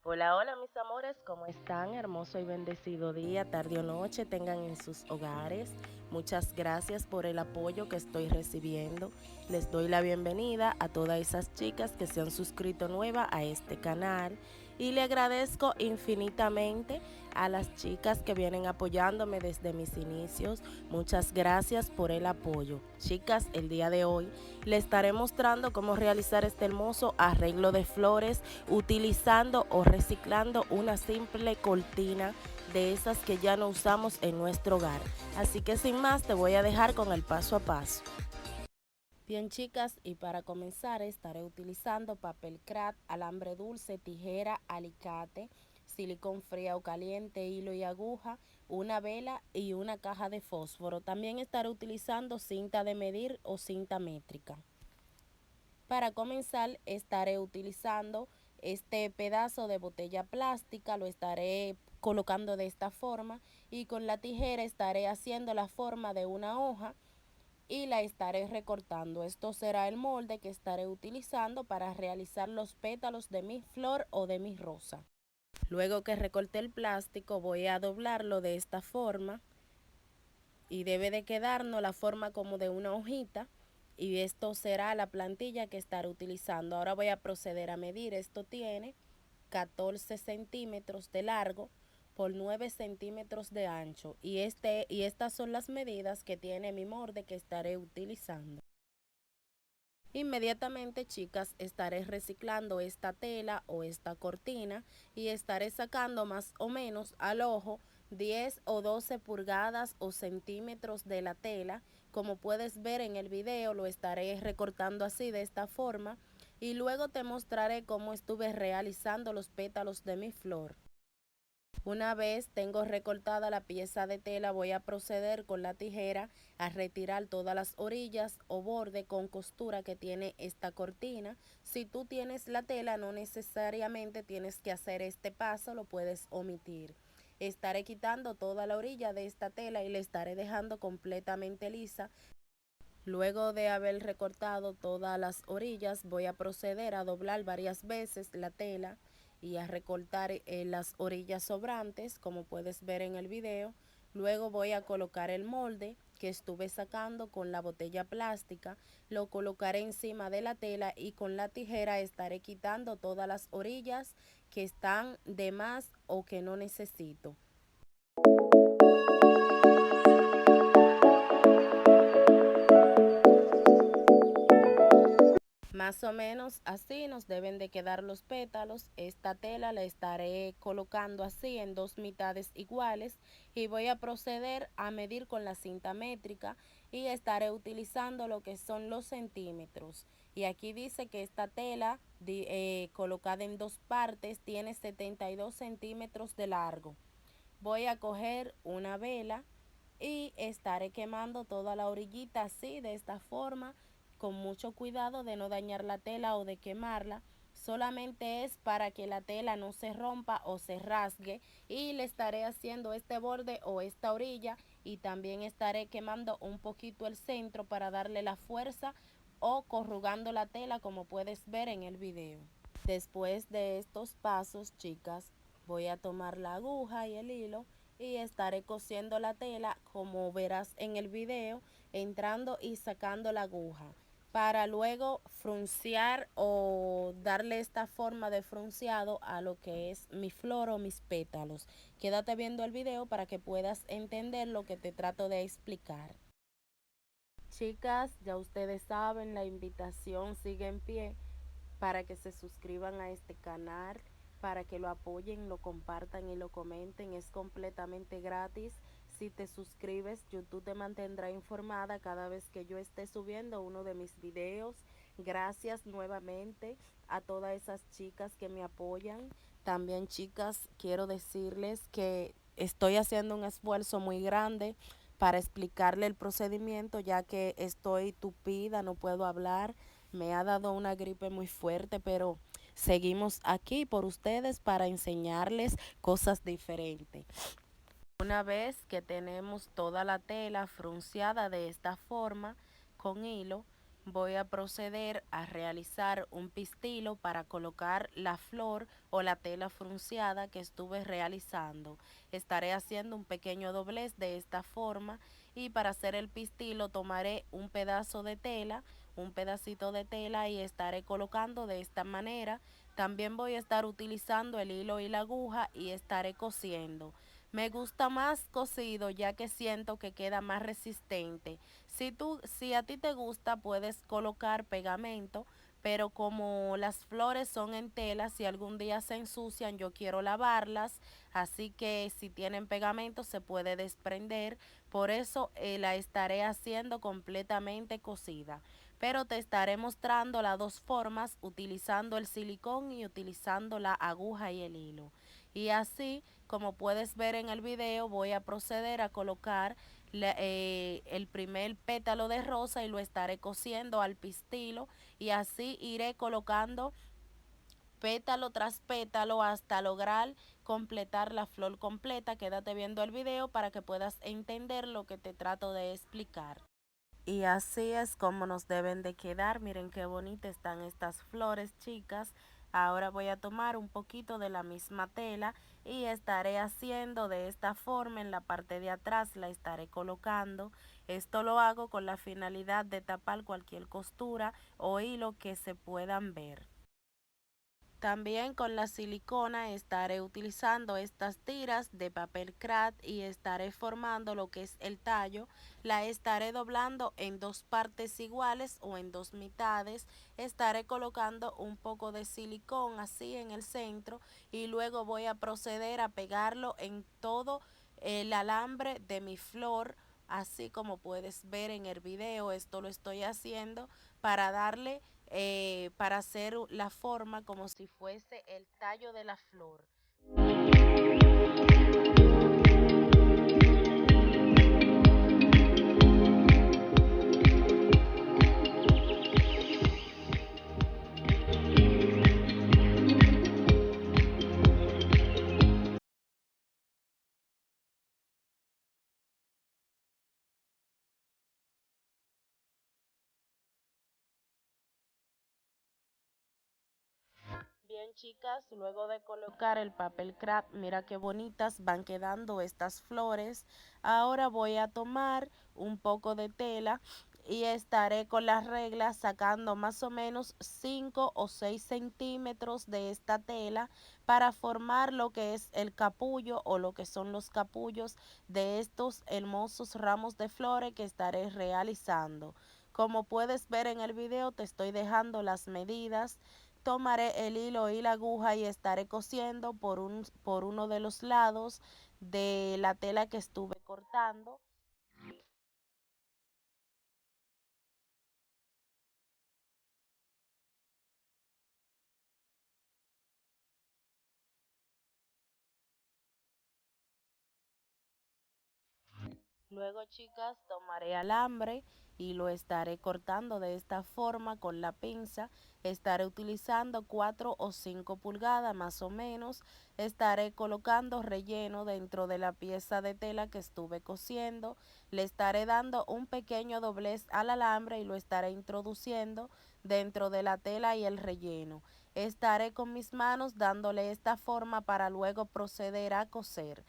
Hola, hola mis amores, ¿cómo están? Hermoso y bendecido día, tarde o noche tengan en sus hogares. Muchas gracias por el apoyo que estoy recibiendo. Les doy la bienvenida a todas esas chicas que se han suscrito nueva a este canal y le agradezco infinitamente a las chicas que vienen apoyándome desde mis inicios. Muchas gracias por el apoyo. Chicas, el día de hoy les estaré mostrando cómo realizar este hermoso arreglo de flores utilizando o reciclando una simple cortina de esas que ya no usamos en nuestro hogar. Así que sin más te voy a dejar con el paso a paso. Bien chicas, y para comenzar estaré utilizando papel craft, alambre dulce, tijera, alicate, silicón fría o caliente, hilo y aguja, una vela y una caja de fósforo. También estaré utilizando cinta de medir o cinta métrica. Para comenzar estaré utilizando este pedazo de botella plástica, lo estaré colocando de esta forma y con la tijera estaré haciendo la forma de una hoja y la estaré recortando. Esto será el molde que estaré utilizando para realizar los pétalos de mi flor o de mi rosa. Luego que recorte el plástico voy a doblarlo de esta forma y debe de quedarnos la forma como de una hojita y esto será la plantilla que estaré utilizando. Ahora voy a proceder a medir. Esto tiene 14 centímetros de largo por 9 centímetros de ancho y estas son las medidas que tiene mi molde que estaré utilizando. Inmediatamente, chicas, estaré reciclando esta tela o esta cortina y estaré sacando más o menos al ojo 10 o 12 pulgadas o centímetros de la tela. Como puedes ver en el video, lo estaré recortando así de esta forma y luego te mostraré cómo estuve realizando los pétalos de mi flor. Una vez tengo recortada la pieza de tela, voy a proceder con la tijera a retirar todas las orillas o borde con costura que tiene esta cortina. Si tú tienes la tela, no necesariamente tienes que hacer este paso, lo puedes omitir. Estaré quitando toda la orilla de esta tela y la estaré dejando completamente lisa. Luego de haber recortado todas las orillas, voy a proceder a doblar varias veces la tela y a recortar las orillas sobrantes, como puedes ver en el video. Luego voy a colocar el molde que estuve sacando con la botella plástica, lo colocaré encima de la tela y con la tijera estaré quitando todas las orillas que están de más o que no necesito. Más o menos así nos deben de quedar los pétalos. Esta tela la estaré colocando así en dos mitades iguales y voy a proceder a medir con la cinta métrica y estaré utilizando lo que son los centímetros. Y aquí dice que esta tela colocada en dos partes tiene 72 centímetros de largo. Voy a coger una vela y estaré quemando toda la orillita así de esta forma con mucho cuidado de no dañar la tela o de quemarla. Solamente es para que la tela no se rompa o se rasgue y le estaré haciendo este borde o esta orilla y también estaré quemando un poquito el centro para darle la fuerza o corrugando la tela como puedes ver en el video. Después de estos pasos, chicas, voy a tomar la aguja y el hilo y estaré cosiendo la tela como verás en el video, entrando y sacando la aguja para luego frunciar o darle esta forma de frunciado a lo que es mi flor o mis pétalos. Quédate viendo el video para que puedas entender lo que te trato de explicar. Chicas, ya ustedes saben, la invitación sigue en pie para que se suscriban a este canal, para que lo apoyen, lo compartan y lo comenten. Es completamente gratis. Si te suscribes, YouTube te mantendrá informada cada vez que yo esté subiendo uno de mis videos. Gracias nuevamente a todas esas chicas que me apoyan. También, chicas, quiero decirles que estoy haciendo un esfuerzo muy grande para explicarle el procedimiento, ya que estoy tupida, no puedo hablar. Me ha dado una gripe muy fuerte, pero seguimos aquí por ustedes para enseñarles cosas diferentes. Una vez que tenemos toda la tela frunciada de esta forma con hilo, voy a proceder a realizar un pistilo para colocar la flor o la tela frunciada que estuve realizando. Estaré haciendo un pequeño doblez de esta forma y para hacer el pistilo tomaré un pedazo de tela, un pedacito de tela y estaré colocando de esta manera. También voy a estar utilizando el hilo y la aguja y estaré cosiendo. Me gusta más cocido ya que siento que queda más resistente. Si a ti te gusta, puedes colocar pegamento, pero como las flores son en tela, si algún día se ensucian, yo quiero lavarlas, así que si tienen pegamento se puede desprender, por eso la estaré haciendo completamente cocida. Pero te estaré mostrando las dos formas, utilizando el silicón y utilizando la aguja y el hilo. Y así, como puedes ver en el video, voy a proceder a colocar el primer pétalo de rosa y lo estaré cosiendo al pistilo y así iré colocando pétalo tras pétalo hasta lograr completar la flor completa. Quédate viendo el video para que puedas entender lo que te trato de explicar. Y así es como nos deben de quedar. Miren qué bonitas están estas flores, chicas. Ahora voy a tomar un poquito de la misma tela y estaré haciendo de esta forma en la parte de atrás, la estaré colocando. Esto lo hago con la finalidad de tapar cualquier costura o hilo que se puedan ver. También con la silicona estaré utilizando estas tiras de papel craft y estaré formando lo que es el tallo. La estaré doblando en dos partes iguales o en dos mitades. Estaré colocando un poco de silicón así en el centro y luego voy a proceder a pegarlo en todo el alambre de mi flor. Así como puedes ver en el video, esto lo estoy haciendo para darle para hacer la forma como si fuese el tallo de la flor. Bien, chicas, luego de colocar el papel craft, mira qué bonitas van quedando estas flores. Ahora voy a tomar un poco de tela y estaré con las reglas sacando más o menos 5 o 6 centímetros de esta tela para formar lo que es el capullo o lo que son los capullos de estos hermosos ramos de flores que estaré realizando. Como puedes ver en el video, te estoy dejando las medidas. Tomaré el hilo y la aguja y estaré cosiendo por uno de los lados de la tela que estuve cortando. Luego, chicas, tomaré alambre y lo estaré cortando de esta forma con la pinza. Estaré utilizando 4 o 5 pulgadas más o menos. Estaré colocando relleno dentro de la pieza de tela que estuve cosiendo. Le estaré dando un pequeño doblez al alambre y lo estaré introduciendo dentro de la tela y el relleno. Estaré con mis manos dándole esta forma para luego proceder a coser.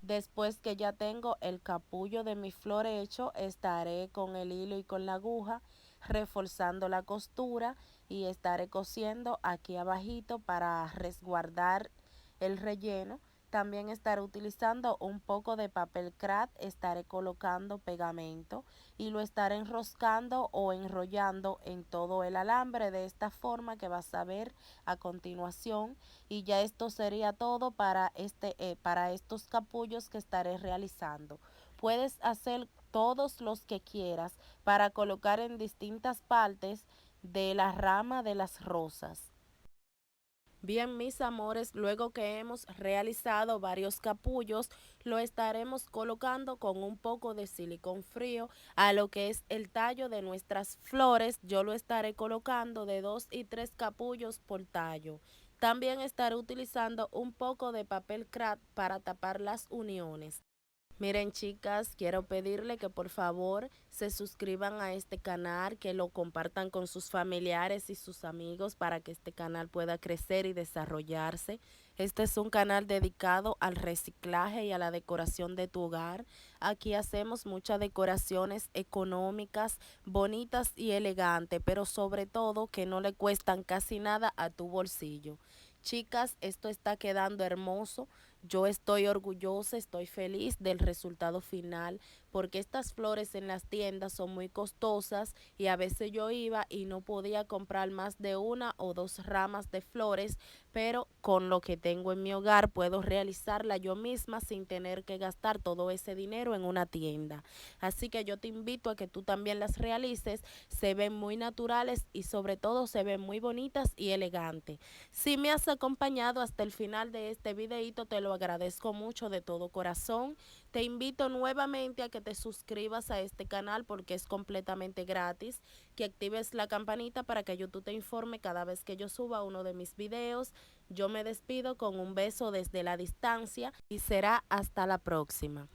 Después que ya tengo el capullo de mi flor hecho, estaré con el hilo y con la aguja reforzando la costura y estaré cosiendo aquí abajito para resguardar el relleno. También estaré utilizando un poco de papel craft, estaré colocando pegamento y lo estaré enroscando o enrollando en todo el alambre de esta forma que vas a ver a continuación. Y ya esto sería todo para estos capullos que estaré realizando. Puedes hacer todos los que quieras para colocar en distintas partes de la rama de las rosas. Bien, mis amores, luego que hemos realizado varios capullos, lo estaremos colocando con un poco de silicón frío a lo que es el tallo de nuestras flores. Yo lo estaré colocando de 2 y 3 capullos por tallo. También estaré utilizando un poco de papel craft para tapar las uniones. Miren, chicas, quiero pedirle que por favor se suscriban a este canal, que lo compartan con sus familiares y sus amigos para que este canal pueda crecer y desarrollarse. Este es un canal dedicado al reciclaje y a la decoración de tu hogar. Aquí hacemos muchas decoraciones económicas, bonitas y elegantes, pero sobre todo que no le cuestan casi nada a tu bolsillo. Chicas, esto está quedando hermoso. Yo estoy orgullosa, estoy feliz del resultado final, porque estas flores en las tiendas son muy costosas y a veces yo iba y no podía comprar más de una o dos ramas de flores, pero con lo que tengo en mi hogar puedo realizarla yo misma sin tener que gastar todo ese dinero en una tienda. Así que yo te invito a que tú también las realices. Se ven muy naturales y sobre todo se ven muy bonitas y elegantes. Si me has acompañado hasta el final de este videito, te lo agradezco mucho de todo corazón. Te invito nuevamente a que te suscribas a este canal porque es completamente gratis, que actives la campanita para que YouTube te informe cada vez que yo suba uno de mis videos. Yo me despido con un beso desde la distancia y será hasta la próxima.